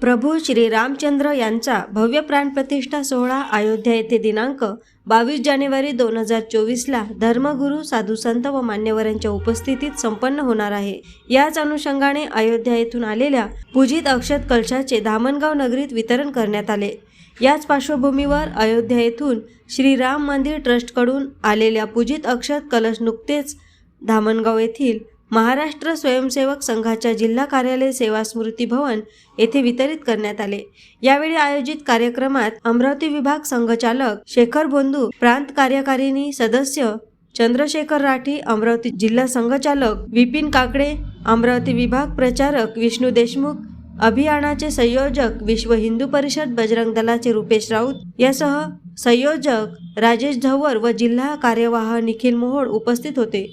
प्रभू श्री रामचंद्र यांचा भव्य प्राणप्रतिष्ठा सोहळा अयोध्या येथे दिनांक 22 जानेवारी 2024ला धर्मगुरू, साधू संत व मान्यवरांच्या उपस्थितीत संपन्न होणार आहे। याच अनुषंगाने अयोध्या येथून आलेल्या पूजित अक्षत कलशाचे धामणगाव नगरीत वितरण करण्यात आले। याच पार्श्वभूमीवर अयोध्या येथून श्री राम मंदिर ट्रस्टकडून आलेल्या पूजित अक्षत कलश नुकतेच धामणगाव येथील महाराष्ट्र स्वयंसेवक संघाच्या जिल्हा कार्यालय सेवा स्मृती भवन येथे वितरित करण्यात आले। यावेळी आयोजित कार्यक्रमात अमरावती विभाग संघचालक शेखर बोंधू, प्रांत कार्यकारिणी सदस्य चंद्रशेखर राठी, अमरावती जिल्हा संघचालक विपिन काकडे, अमरावती विभाग प्रचारक विष्णू देशमुख, अभियानाचे संयोजक विश्व हिंदू परिषद बजरंग दलाचे रुपेश राऊत यासह संयोजक राजेश झव्वर व जिल्हा कार्यवाह निखिल मोहोळ उपस्थित होते।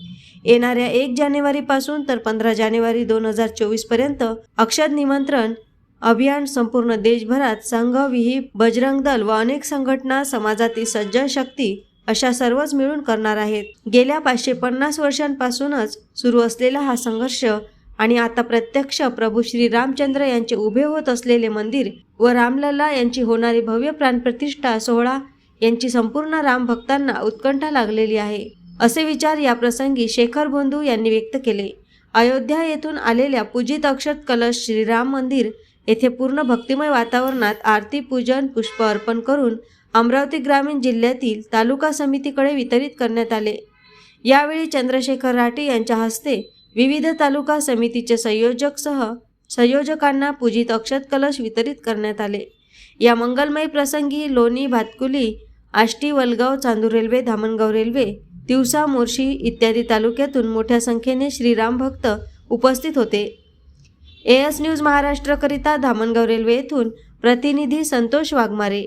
येणाऱ्या 1 जानेवारीपासून तर 15 जानेवारी 2024 पर्यंत अक्षत निमंत्रण अभियान संपूर्ण देशभरात संघ, विहिप, बजरंग दल व अनेक संघटना, समाजातील सज्जन शक्ती अशा सर्वच मिळून करणार आहेत। गेल्या 550 वर्षांपासूनच सुरू असलेला हा संघर्ष आणि आता प्रत्यक्ष प्रभू श्री रामचंद्र यांचे उभे होत असलेले मंदिर व रामलला यांची होणारी भव्य प्राणप्रतिष्ठा सोहळा यांची संपूर्ण राम भक्तांना उत्कंठा लागलेली आहे, असे विचार या प्रसंगी शेखर बोंधू यांनी व्यक्त केले। अयोध्या येथून आलेल्या पूजित अक्षत कलश श्रीराम मंदिर येथे पूर्ण भक्तिमय वातावरणात आरती, पूजन, पुष्प अर्पण करून अमरावती ग्रामीण जिल्ह्यातील तालुका समितीकडे वितरित करण्यात आले। यावेळी चंद्रशेखर राठी यांच्या हस्ते विविध तालुका समितीचे संयोजकांना पूजित अक्षत कलश वितरित करण्यात आले। या मंगलमय प्रसंगी लोणी, भातकुली, आष्टी, वलगाव, चांदूर रेल्वे, धामणगाव रेल्वे, तिवसा, मोर्शी इत्यादी तालुक्यातून मोठ्या संख्येने श्रीराम भक्त उपस्थित होते। AS न्यूज महाराष्ट्रकरिता धामणगाव रेल्वे येथून प्रतिनिधी संतोष वाघमारे।